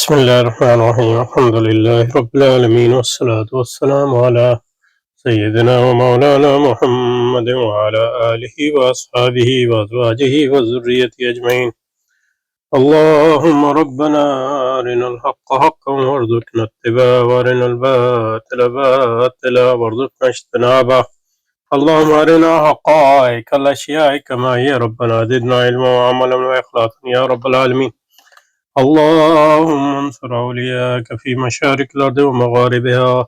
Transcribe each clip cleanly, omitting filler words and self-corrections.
بسم الله الرحمن الرحيم الحمد لله رب العالمين والصلاة والسلام على سيدنا ومولانا محمد وعلى آله وأصحابه وأزواجه وذريته أجمعين. اللهم ربنا أرنا الحق حقا وارزقنا اتباعه وأرنا الباطل باطلا وارزقنا اجتنابه. اللهم أرنا حقائق الأشياء كما هي ربنا زدنا علما وعملا وإخلاصا يا رب العالمين. اللهم انصر أولياءك في مشارق الأرض ومغاربها.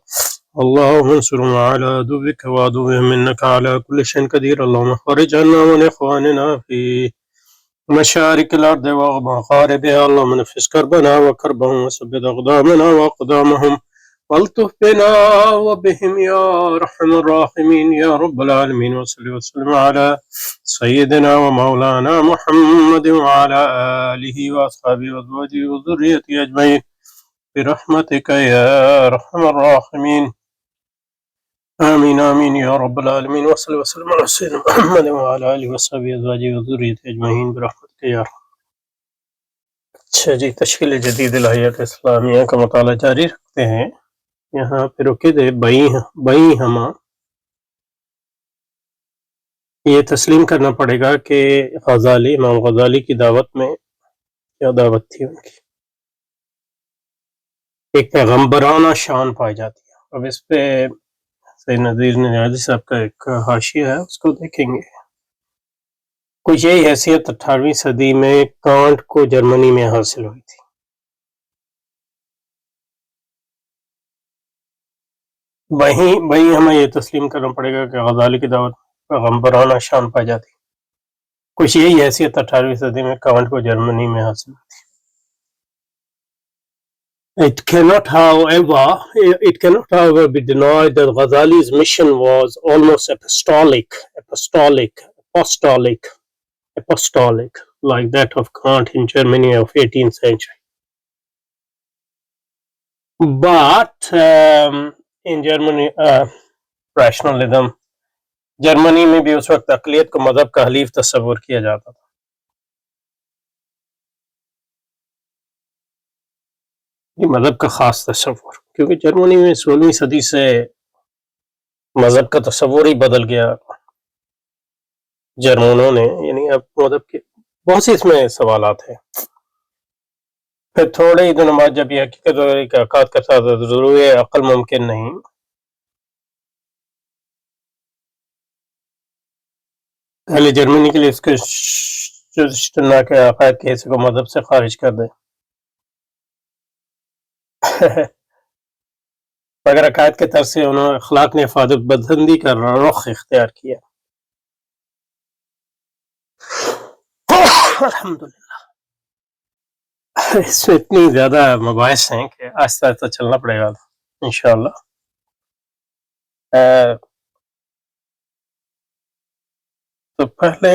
اللهم انصرهم على عدوك وعدوهم إنك على كل شيء قدير. اللهم فرج عنا وعن إخواننا في مشارق الأرض ومغاربها. اللهم نفس كربنا وكربهم وثبت أقدامنا وأقدامهم والطف بنا وبهم يا أرحم الراحمين يا رب العالمين. وصلي وسلم على سيدنا ومولانا محمد وعلى آله وأصحابه وأزواجه وذريته أجمعين برحمتك يا أرحم الراحمين. آمين آمين يا رب العالمین. وصلی وسلم علی سیدنا محمد وعلى آله وصحبه ازواجه وذریته اجمعین برحمتک یا رب. اچھا جی، تشکیل جدید الہیات اسلامیہ کا مطالعہ جاری رکھتے ہیں. یہاں پہ رکے تھے بئی ہما. یہ تسلیم کرنا پڑے گا کہ غزالی، امام غزالی کی دعوت میں کیا دعوت تھی ان کی، ایک پیغمبرانہ شان پائی جاتی ہے. اب اس پہ سید نذیر نیازی صاحب کا ایک حاشیہ ہے، اس کو دیکھیں گے. کچھ یہی حیثیت 18ویں صدی میں کانٹ کو جرمنی میں حاصل ہوئی تھی. وہیں ہمیں یہ تسلیم کرنا پڑے گا کہ غزالی کی دعوت پیغمبرانہ شان پائی جاتی. کچھ یہی حیثیت 18ویں صدی میں کانٹ کو جرمنی میں حاصل ہوئی تھی. It cannot, however, be denied that Ghazali's mission was almost apostolic, like that of Kant in Germany of 18th century. But in Germany, rationalism, Germany میں بھی اس وقت اقلیت کو مذہب کا حلیف تصور کیا جاتا تھا. یہ مذہب کا خاص تصور، کیونکہ جرمنی میں 16ویں صدی سے مذہب کا تصور ہی بدل گیا جرمنوں نے. یعنی اب مذہب کے بہت سے اس میں سوالات ہیں. پھر تھوڑے ہی دنوں بعد جب یہ حقیقت ہوئی کہ عقائد کا ساتھ ضروری عقل ممکن نہیں، اہل جرمنی کے لیے اس کے نہ کہ عقائد کے حصے کو مذہب سے خارج کر دیں. مگر عقائد کے طرف سے انہوں نے اخلاق نے حفاظت پسندی کا رخ اختیار کیا. الحمدللہ. اس میں اتنی زیادہ مباحث ہیں کہ آہستہ آہستہ چلنا پڑے گا انشاءاللہ. تو پہلے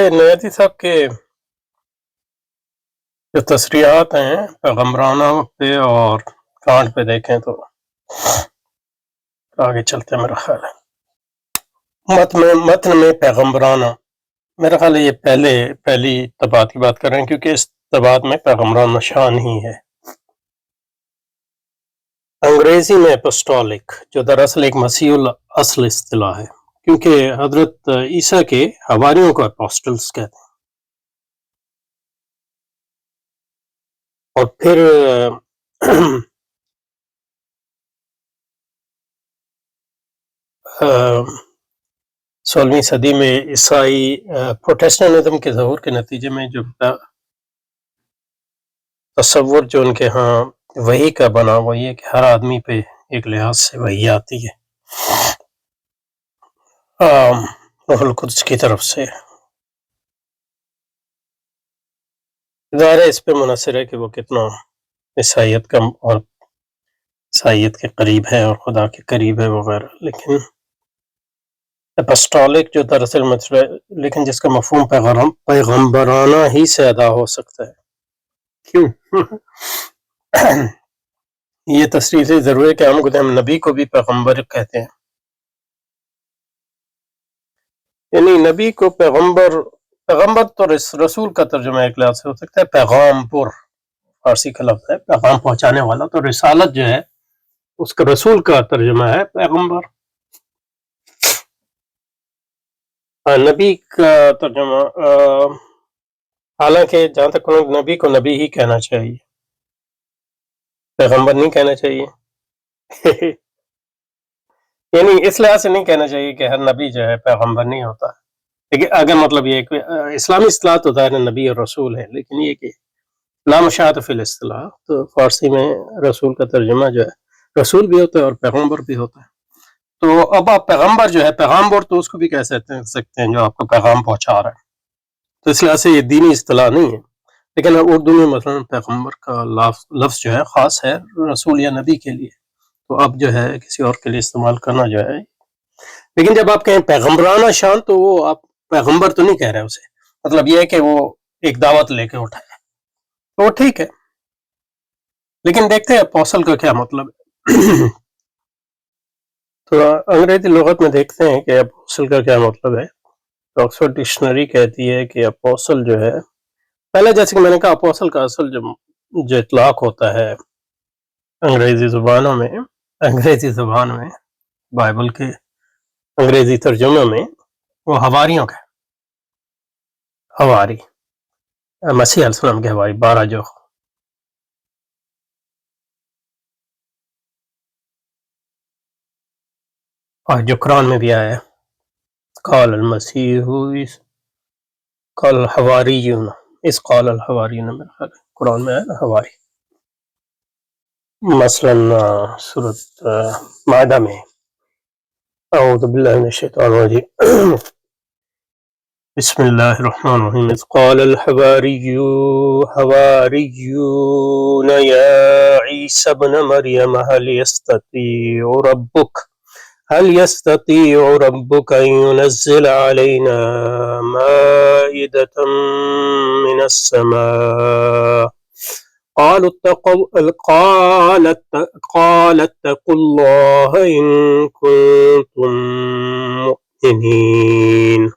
نیازی صاحب کے جو تصریحات ہیں پیغمبرانہ پہ اور کانٹ پہ دیکھیں تو آگے چلتے ہیں. میرا خیال ہے متن میں پیغمبرانہ، میرا خیال ہے یہ پہلی طباعت کی بات کر رہے ہیں، کیونکہ اس طباعت میں پیغمبرانہ شان ہی ہے. انگریزی میں اپوسٹولک، جو دراصل ایک مسیح الاصل اصطلاح ہے، کیونکہ حضرت عیسیٰ کے حواریوں کو اپوسٹلز کہتے ہیں. اور پھر 16ویں صدی میں عیسائی پروٹیسٹنٹزم کے ظہور کے نتیجے میں جو تصور جو ان کے ہاں وحی کا بنا وہ یہ کہ ہر آدمی پہ ایک لحاظ سے وحی آتی ہے روح القدس کی طرف سے. ظاہر ہے اس پہ منحصر ہے کہ وہ کتنا عیسائیت کا اور عیسائیت کے قریب ہے اور خدا کے قریب ہے وغیرہ. لیکن اپسٹولک جو دراصل لیکن جس کا مفہوم پیغمبرانہ ہی سے ادا ہو سکتا ہے. کیوں؟ یہ تصریح سے ضروری ہے کہ ہم نبی کو بھی پیغمبر کہتے ہیں. یعنی نبی کو پیغمبر پیغمبر تو رسول کا ترجمہ ایک لحاظ سے ہو سکتا ہے، پیغام پر فارسی کا لفظ ہے، پیغام پہنچانے والا، تو رسالت جو ہے اس کا رسول کا ترجمہ ہے پیغمبر۔ نبی کا ترجمہ حالانکہ جہاں تک نبی کو نبی ہی کہنا چاہیے، پیغمبر نہیں کہنا چاہیے یعنی اس لحاظ سے نہیں کہنا چاہیے کہ ہر نبی جو ہے پیغمبر نہیں ہوتا، لیکن اگر مطلب یہ کہ اسلامی اصطلاح تو ظاہر نبی اور رسول ہے، لیکن یہ کہ لا مشاۃ فی الاصطلاح، تو فارسی میں رسول کا ترجمہ جو ہے رسول بھی ہوتا ہے اور پیغمبر بھی ہوتا ہے۔ تو اب آپ پیغمبر جو ہے، پیغامبر تو اس کو بھی کہہ سکتے ہیں جو آپ کو پیغام پہنچا رہا ہے، تو اس لحاظ سے یہ دینی اصطلاح نہیں ہے، لیکن اردو میں مثلا پیغمبر کا لفظ جو ہے خاص ہے رسول یا نبی کے لیے، تو اب جو ہے کسی اور کے لیے استعمال کرنا جو ہے، لیکن جب آپ کہیں پیغمبرانہ شان تو وہ آپ پیغمبر تو نہیں کہہ رہے اسے، مطلب یہ ہے کہ وہ ایک دعوت لے کے اٹھا ہے، تو وہ ٹھیک ہے، لیکن دیکھتے ہیں اپوسل کا کیا مطلب ہے تو انگریزی لغت میں دیکھتے ہیں کہ اپوسل کا کیا مطلب ہے، تو آکسفورڈ ڈکشنری کہتی ہے کہ اپوسل جو ہے، پہلے جیسے کہ میں نے کہا اپوسل کا اصل جو اطلاق ہوتا ہے انگریزی زبان میں بائبل کے انگریزی ترجمے میں، وہ حواریوں کا، حواری مسیح علیہ السلام کے حواری 12 جو، اور جو قرآن میں بھی آیا ہے قال المسیح قال الحواریون، اس قال الحواریون میں قرآن میں ہے نا حواری، مثلا سورۃ مائدہ میں اعوذ باللہ من الشیطان الرجیم بسم اللہ الرحمن الرحیم اذ قال الحواریون یا عیسی ابن مریم هل يستطيع ربك أن ينزل علينا مائدة من السماء قال اتقوا الله إن كنتم مؤمنين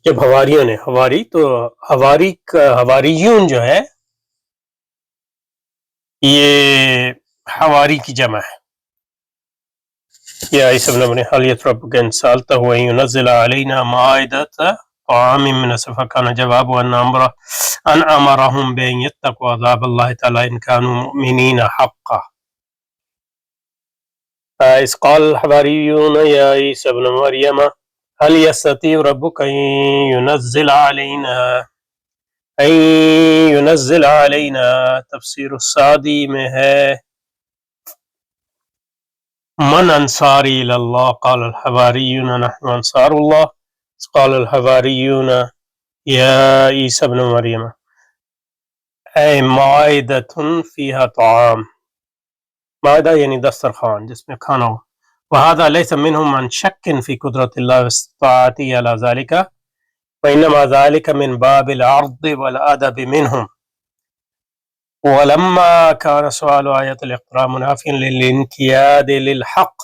جب حواریوں نے، حواری تو حواریون جو ہے یہ حواری کی جمع ہے، یا عیسی ابن مریم هل يتربك ان سالته ان ينزل علينا مائدة طعام من السماء فكان جواب ان امرهم بان يتقوا عذاب الله تعالى ان كانوا مؤمنين حقا إذ قال الحواريون يا عيسى ابن مريم هل يستطيع ربك ان ينزل علينا تفسیر السعدی میں ہے من انصاری اللہ قال الحواریون نحن انصار اللہ قال الحواریون یا عیسی ابن مریم اے مائدۃ فیہا طعام، مائدہ یعنی دسترخوان جس میں کھانا ہو، وہذا لیس منہم من شک فی قدرت اللہ واستطاعتہ علی ذلک وانما ذلک من باب العرض والادب منہم ولما كان سؤال آية الاقتراب منافيا للانقياد للحق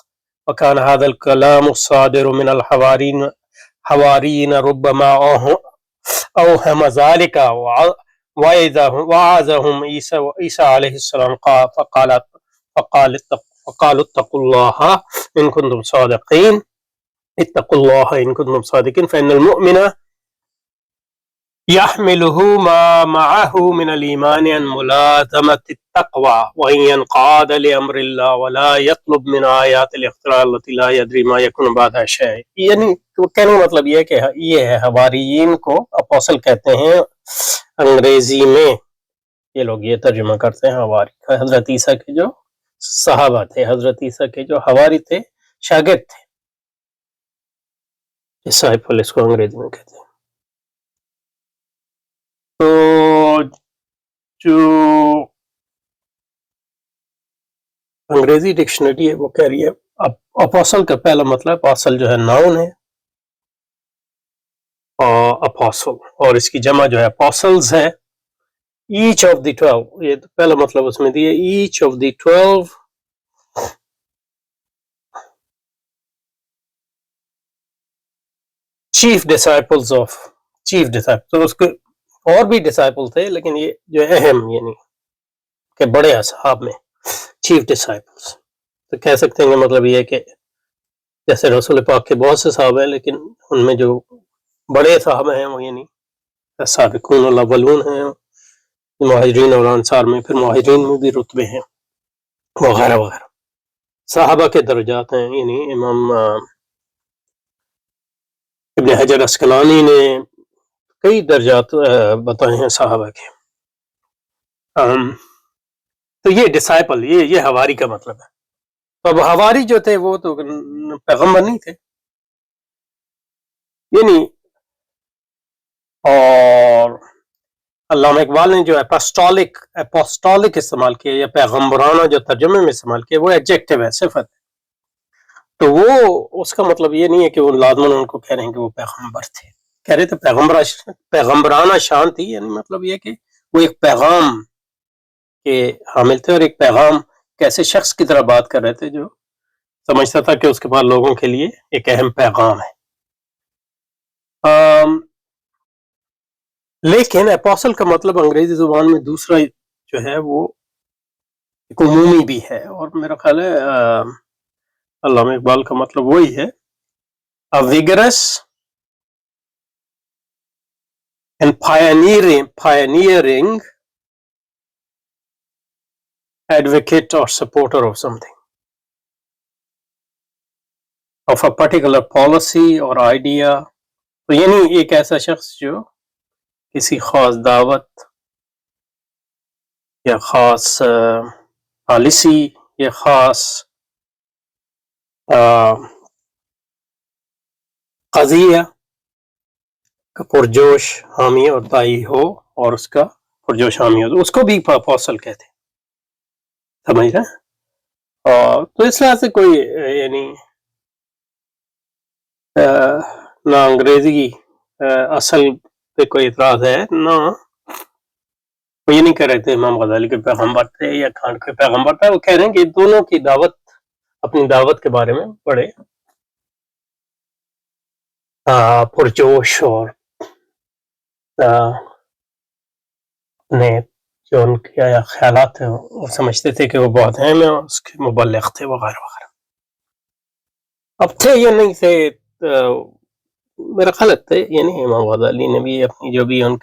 وكان هذا الكلام الصادر من الحواريين ربما أوهم ذلك وعظهم عيسى عليه السلام فقال اتقوا الله إن كنتم صادقين اتقوا الله إن كنتم صادقين فإن المؤمن يحمله ما معه من الإيمان عن ملازمة التقوى وإن ينقاد لأمر الله ولا يطلب من آيات الاختراع التي لا يدري ما يكون بعدها شيء، یعنی کہنے کا مطلب یہ ہے کہ یہ ہے حواریین کو اپوسل کہتے ہیں انگریزی میں، یہ لوگ یہ ترجمہ کرتے ہیں حواری کا، حضرت عیسیٰ کے جو صحابہ تھے، حضرت عیسیٰ کے جو حواری تھے، شاگرد تھے، ڈسائپل اس کو انگریزی میں کہتے ہیں۔ تو جو انگریزی ڈکشنری ہے وہ کہہ رہی ہے اپوسل کا پہلا مطلب، اپوسل جو ہے ناؤن ہے، اپوسل، اور اس کی جمع جو ہے اپوسلز ہے، ایچ آف دی 12، یہ پہلا مطلب اس میں دیے each of the 12 chief disciples of chief disciple, تو اس کے اور بھی ڈسائپل تھے لیکن یہ جو اہم یعنی کہ بڑے اصحاب میں چیف ڈسائپلز، تو کہہ سکتے ہیں کہ مطلب یہ ہے کہ جیسے رسول پاک کے بہت سے صحابہ ہیں لیکن ان میں جو بڑے صحابہ ہیں وہ یعنی سابقون الاولون ہیں، مہاجرین اور انصار میں، پھر مہاجرین میں بھی رتبے ہیں وغیرہ وغیرہ، صحابہ کے درجات ہیں، یعنی امام ابن حجر عسقلانی نے کئی درجات بتائے ہیں صحابہ کے۔ تو یہ ڈسائپل، یہ حواری کا مطلب ہے۔ تو اب حواری جو تھے وہ تو پیغمبر نہیں تھے یعنی، اور علامہ اقبال نے جو اپوسٹولک استعمال کیا یا پیغمبرانہ جو ترجمے میں استعمال کیا وہ ایڈجیکٹو ہے، صفت ہے، تو وہ اس کا مطلب یہ نہیں ہے کہ وہ لازماً ان کو کہہ رہے ہیں کہ وہ پیغمبر تھے، کہہ رہے تھے پیغمبرانہ شان تھی، یعنی مطلب یہ کہ وہ ایک پیغام کے حامل تھے، اور ایک پیغام کیسے شخص کی طرح بات کر رہے تھے جو سمجھتا تھا کہ اس کے پاس لوگوں کے لیے ایک اہم پیغام ہے۔ لیکن اپوسل کا مطلب انگریزی زبان میں دوسرا جو ہے وہ ایک عمومی بھی ہے، اور میرا خیال ہے علامہ اقبال کا مطلب وہی ہے، a vigorous and pioneering advocate or supporter of something, of a particular policy or idea، تو یعنی ایک ایسا شخص جو کسی خاص دعوت یا خاص پالیسی یا خاص قضیہ کا پرجوش حامی اور دائی ہو، اور اس کا پرجوش حامی ہو، تو اس کو بھی اپوسل کہتے ہیں، سمجھ رہے؟ اور تو اس طرح سے کوئی یعنی نہ انگریزی اصل پہ کوئی اعتراض ہے، نہ وہ یہ نہیں کہہ رہے تھے امام غزالی کے پیغمبر تھے یا کانٹ کے پیغمبر تھے، وہ کہہ رہے ہیں کہ دونوں کی دعوت، اپنی دعوت کے بارے میں بڑے پرجوش اور اپنے جو ان کے خیالات تھے وہ سمجھتے تھے کہ وہ بہت اہم ہیں، اس کے مبلغ تھے وغیرہ وغیرہ۔ اب تھے یا نہیں تھے، میرا خیال تھے، یعنی امام غزالی نے بھی اپنی جو بھی ان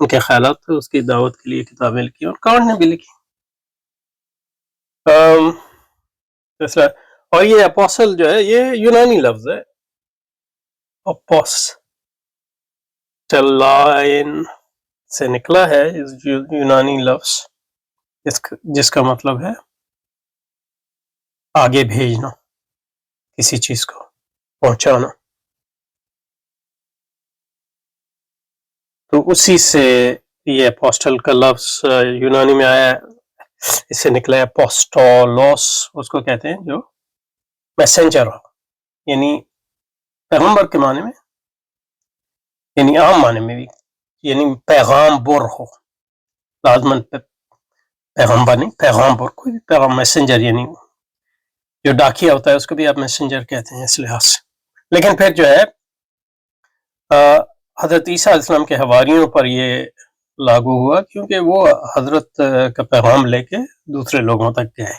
کے خیالات تھے اس کی دعوت کے لیے کتابیں لکھی، اور کانٹ نے بھی لکھی۔ اور یہ اپوسل جو ہے یہ یونانی لفظ ہے، اپوسٹلائن سے نکلا ہے یونانی لفظ، جس کا مطلب ہے آگے بھیجنا، کسی چیز کو پہنچانا، تو اسی سے یہ اپوسٹل کا لفظ یونانی میں آیا ہے، اس سے نکلا ہے اپوسٹولوس، اس کو کہتے ہیں جو میسنجر ہو، یعنی پیغمبر کے معنی میں، یعنی عام معنی میں بھی، یعنی پیغام بر ہو، لازماً پیغمبر نہیں، پیغام بر، کوئی پیغام، میسنجر یعنی جو ڈاکیا ہوتا ہے اس کو بھی آپ میسنجر کہتے ہیں اس لحاظ سے۔ لیکن پھر جو ہے حضرت عیسیٰ علیہ السلام کے حواریوں پر یہ لاگو ہوا، کیونکہ وہ حضرت کا پیغام لے کے دوسرے لوگوں تک گئے،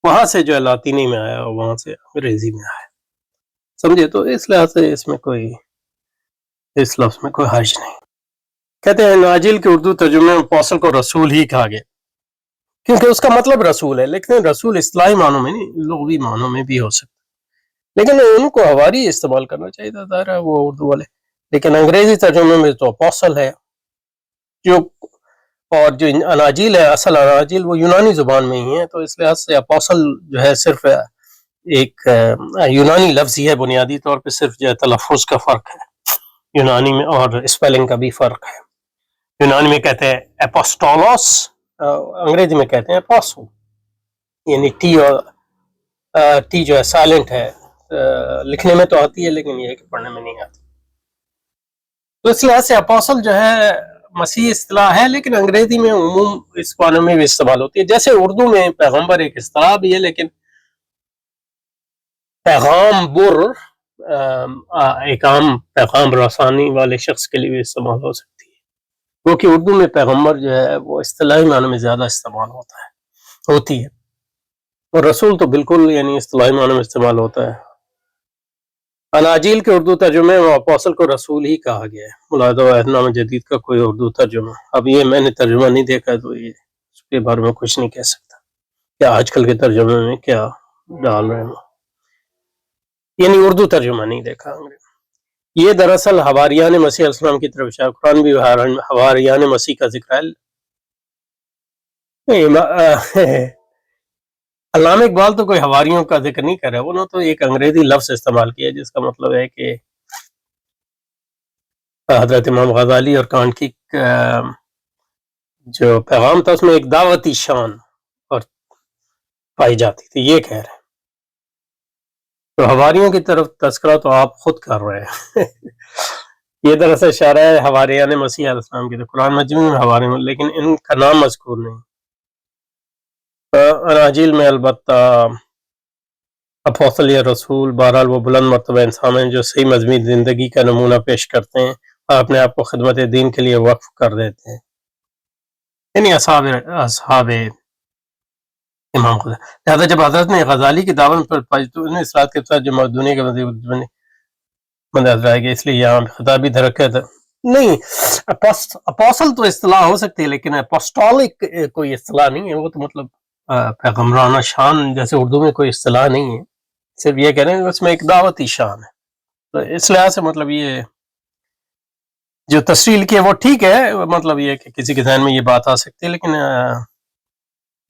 وہاں سے جو ہے لاطینی میں آیا اور وہاں سے انگریزی میں آیا، سمجھے؟ تو اس لحاظ سے اس لفظ میں کوئی حرج نہیں۔ کہتے ہیں اناجیل کے اردو ترجمے میں اپوسل کو رسول ہی کہا گیا، کیونکہ اس کا مطلب رسول ہے، لیکن رسول اصطلاحی معنوں میں نہیں، لغوی معنوں میں بھی ہو سکتا، لیکن ان کو حواری استعمال کرنا چاہیے تھا، ظاہر ہے وہ اردو والے، لیکن انگریزی ترجمے میں تو اپوسل ہے، اور جو اناجیل ہے، اصل اناجیل وہ یونانی زبان میں ہی ہے، تو اس لحاظ سے اپوسل جو ہے صرف ایک یونانی لفظ ہی ہے، بنیادی طور پہ صرف جو ہے تلفظ کا فرق ہے یونانی میں، اور اسپیلنگ کا بھی فرق ہے۔ یونانی میں کہتے ہیں اپوسٹولوس، انگریزی میں کہتے ہیں اپوسل، یعنی ٹی جو ہے سائلنٹ ہے، لکھنے میں تو آتی ہے لیکن یہ ہے کہ پڑھنے میں نہیں آتی، تو اس لحاظ سے اپوسل جو ہے مسیح اصطلاح ہے، لیکن انگریزی میں عموم اس معنی میں بھی استعمال ہوتی ہے، جیسے اردو میں پیغمبر ایک اصطلاح بھی ہے، لیکن پیغام بر ایک عام پیغام رسانی والے شخص کے لیے بھی استعمال ہو سکتی ہے، کیونکہ اردو میں پیغمبر جو ہے وہ اصطلاحی معنی میں زیادہ استعمال ہوتی ہے، اور رسول تو بالکل یعنی اصطلاحی معنی میں استعمال ہوتا ہے۔ اناجیل کے اردو ترجمے میں اپوسل کو رسول ہی کہا گیا ہے، ملاحظہ و عہدنامہ جدید کا کوئی اردو ترجمہ، اب یہ میں نے ترجمہ نہیں دیکھا تو یہ اس کے بارے میں کچھ نہیں کہہ سکتا کہ آج کل کے ترجمے میں کیا ڈال رہے ہیں، یعنی اردو ترجمہ نہیں دیکھا انگریزی۔ یہ دراصل حواریان مسیح علیہ السلام کی طرف اشارہ، قرآن بھی حواریان مسیح کا ذکر ہے۔ علامہ اقبال تو کوئی حواریوں کا ذکر نہیں کر رہا، انہوں نے تو ایک انگریزی لفظ استعمال کیا جس کا مطلب ہے کہ حضرت امام غزالی اور کانٹ کی جو پیغام تھا اس میں ایک دعوتی شان اور پائی جاتی تھی، یہ کہہ رہے ہیں۔ تو حواریوں کی طرف تذکرہ تو آپ خود کر رہے ہیں۔ یہ دراصل اشارہ ہے حواریان مسیح علیہ السلام کی، تو قرآن مجید میں حواریوں، لیکن ان کا نام مذکور نہیں۔ اناجیل میں البتہ اپوسل یا رسول بہرحال وہ بلند مرتبہ انسان ہیں جو صحیح مذہبی زندگی کا نمونہ پیش کرتے ہیں اور اپنے آپ کو خدمت دین کے لیے وقف کر دیتے ہیں، یعنی اصحاب امام خدا۔ لہٰذا جب حضرت نے غزالی کی دعوت پر پائی تو انہیں اصلاحات کے ساتھ جو دنیا کے مد آئے گا، اس لیے یہاں خطابی درکت نہیں۔ اپوسل تو اصطلاح ہو سکتی ہے لیکن اپوسٹولک کوئی اصطلاح نہیں ہے، وہ تو مطلب پیغمبرانہ شان جیسے اردو میں کوئی اصطلاح نہیں ہے، صرف یہ کہہ رہے ہیں کہ اس میں ایک دعوتی شان ہے۔ تو اس لحاظ سے مطلب یہ جو تشریح کی ہے وہ ٹھیک ہے، مطلب یہ کہ کسی کے ذہن میں یہ بات آ سکتی ہے، لیکن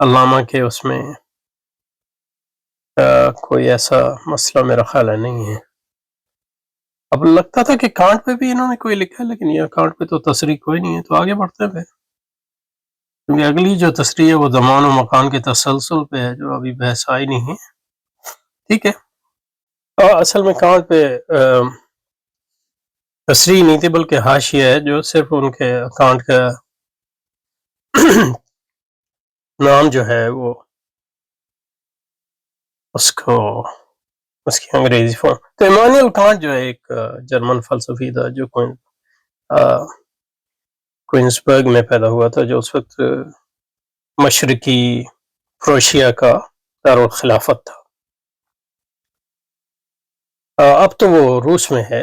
علامہ کے اس میں کوئی ایسا مسئلہ میرا خیال ہے نہیں ہے۔ اب لگتا تھا کہ کانٹ پہ بھی انہوں نے کوئی لکھا ہے، لیکن یہ کانٹ پہ تو تصریح کوئی نہیں ہے، تو آگے بڑھتے ہیں کیونکہ اگلی جو تصریح ہے وہ زمان و مکان کے تسلسل پہ ہے، جو ابھی بحث آئی نہیں ہے، ٹھیک ہے۔ اصل میں کانٹ پہ تصریح نہیں تھی بلکہ حاشیہ ہے، جو صرف ان کے کانٹ کا نام جو ہے وہ اس کی انگریزی فارم۔ تو ایمانوئل کانٹ جو ہے ایک جرمن فلسفی تھا جو کوئنسبرگ میں پیدا ہوا تھا، جو اس وقت مشرقی پروشیا کا دارالخلافت تھا۔ اب تو وہ روس میں ہے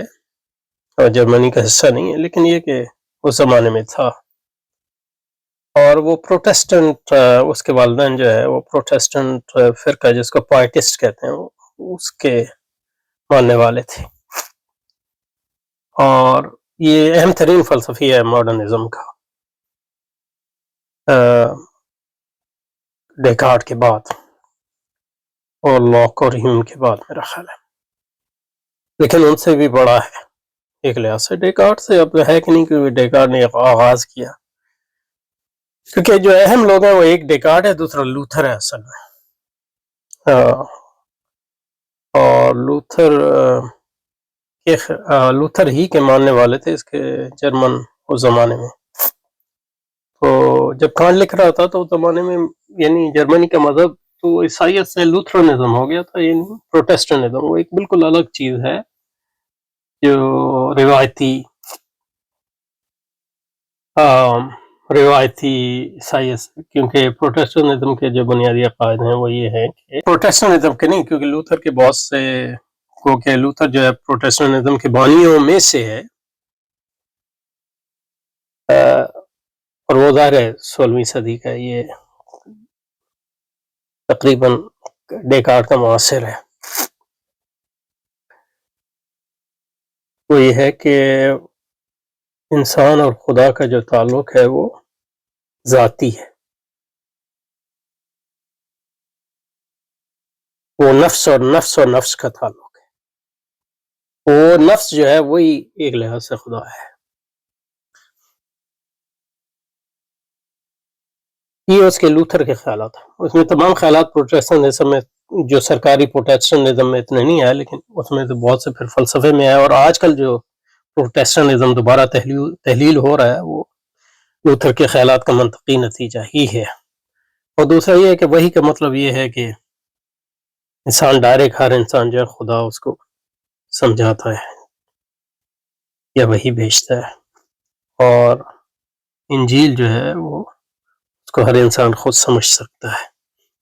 اور جرمنی کا حصہ نہیں ہے، لیکن یہ کہ اس زمانے میں تھا، اور وہ پروٹیسٹنٹ، اس کے والدین جو ہے وہ پروٹیسٹنٹ فرقہ جس کو پائٹسٹ کہتے ہیں اس کے ماننے والے تھے، اور یہ اہم ترین فلسفی ہے ماڈرنزم کا ڈیکارٹ کے بعد اور لاک اور ہیوم کے بعد میرا خیال ہے، لیکن ان سے بھی بڑا ہے ایک لحاظ سے۔ ڈیکارٹ سے اب ہے کہ نہیں، کیونکہ ڈیکارٹ نے آغاز کیا، کیونکہ جو اہم لوگ ہیں وہ ایک ڈیکارٹ ہے، دوسرا لوتھر ہے اصل میں، اور لوتھر ہی کے ماننے والے تھے اس کے جرمن اس زمانے میں۔ تو جب کانٹ لکھ رہا تھا تو اس زمانے میں یعنی جرمنی کا مذہب تو عیسائیت سے لوتھرنزم ہو گیا تھا، یعنی پروٹیسٹنٹزم، وہ ایک بالکل الگ چیز ہے جو روایتی عیسائیت سے، کیونکہ پروٹیسٹنٹزم کے جو بنیادی عقائد ہیں وہ یہ ہے کہ پروٹیسٹنٹزم کے نہیں، کیونکہ لوتھر کے بہت سے کہ لوتھر جو ہے پروٹیسٹنٹزم کے بانیوں میں سے ہے، اور وہ ظاہر ہے 16ویں صدی کا، یہ تقریباً ڈیکارٹ کا معاصر ہے۔ وہ یہ ہے کہ انسان اور خدا کا جو تعلق ہے وہ ذاتی ہے، وہ نفس اور نفس کا تعلق ہے، وہ نفس جو ہے وہی ایک لحاظ سے خدا ہے۔ یہ اس کے لوتھر کے خیالات ہیں، اس میں تمام خیالات پروٹیسٹنٹزم میں جو سرکاری پروٹیسٹنٹزم میں اتنے نہیں آئے، لیکن اس میں تو بہت سے پھر فلسفے میں آئے، اور آج کل جو پروٹیسٹنٹزم دوبارہ تحلیل ہو رہا ہے وہ لوتھر کے خیالات کا منطقی نتیجہ ہی ہے۔ اور دوسرا یہ ہے کہ وہی کا مطلب یہ ہے کہ انسان ڈائریکٹ، ہر انسان جو ہے خدا اس کو سمجھاتا ہے یا وہی بھیجتا ہے، اور انجیل جو ہے وہ اس کو ہر انسان خود سمجھ سکتا ہے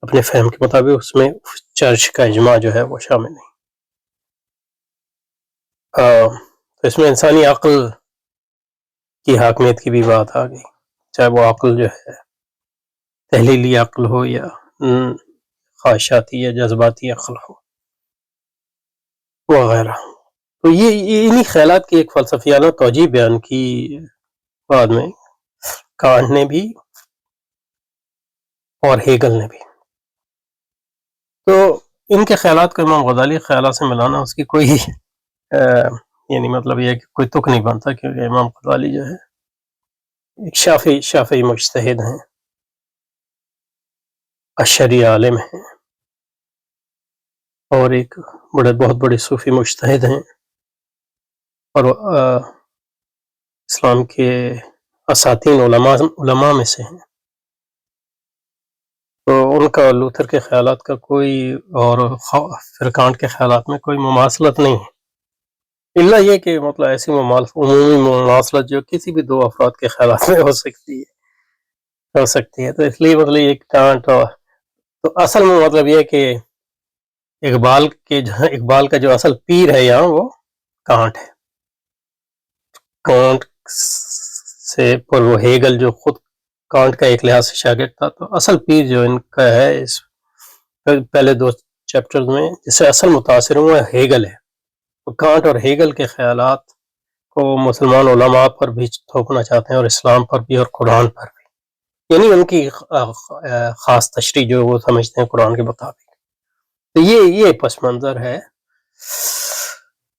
اپنے فہم کے مطابق، اس میں چرچ کا اجماع جو ہے وہ شامل نہیں۔ تو اس میں انسانی عقل کی حاکمیت کی بھی بات آ گئی، چاہے وہ عقل جو ہے تحلیلی عقل ہو یا خواہشاتی یا جذباتی عقل ہو وغیرہ۔ تو یہ انہی خیالات کی ایک فلسفیانہ توجیہ بیان کی بعد میں کانٹ نے بھی اور ہیگل نے بھی۔ تو ان کے خیالات کو امام غزالی خیالات سے ملانا اس کی کوئی یعنی مطلب یہ کہ کوئی تک نہیں بنتا، کیونکہ امام غزالی جو ہے ایک شافعی مجتہد ہیں، اشعری عالم ہیں، اور ایک بہت بڑے صوفی مجتہد ہیں، اور اسلام کے اساتین علماء میں سے ہیں۔ تو ان کا لوتھر کے خیالات کا کوئی اور فرکانٹ کے خیالات میں کوئی مماثلت نہیں ہے، الا یہ کہ مطلب ایسی عمومی مماثلت جو کسی بھی دو افراد کے خیالات میں ہو سکتی ہے۔ تو اس لیے مطلب یہ کانٹ تو اصل میں مطلب یہ کہ اقبال کا جو اصل پیر ہے یہاں وہ کانٹ ہے، کانٹ سے پر وہ ہیگل جو خود کانٹ کا ایک لحاظ سے شاگرد تھا، تو اصل پیر جو ان کا ہے اس پہلے دو چیپٹر میں جس سے اصل متاثر ہوا ہیگل ہے۔ تو کانٹ اور ہیگل کے خیالات کو مسلمان علماء پر بھی تھوپنا چاہتے ہیں، اور اسلام پر بھی اور قرآن پر بھی، یعنی ان کی خاص تشریح جو وہ سمجھتے ہیں قرآن کے مطابق۔ تو یہ پس منظر ہے۔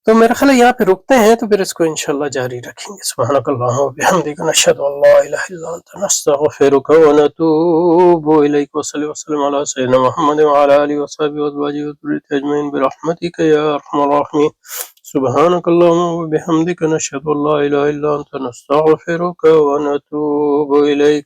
تو میرا خیال ہے یہاں پہ رکتے ہیں، تو پھر اس کو انشاءاللہ جاری رکھیں گے۔ سبحانک اللہم و بحمدک، نشہد ان لا الہ الا انت، نستغفرک و نتوب الیک، وصلی وسلم علی سیدنا محمد وعلی آلہ وصحبہ وازواجہ وذریتہ اجمعین برحمتک یا ارحم الراحمین۔ سبحانک اللہم و بحمدک، نشہد ان لا الہ الا انت، نستغفرک و نتوب الیک۔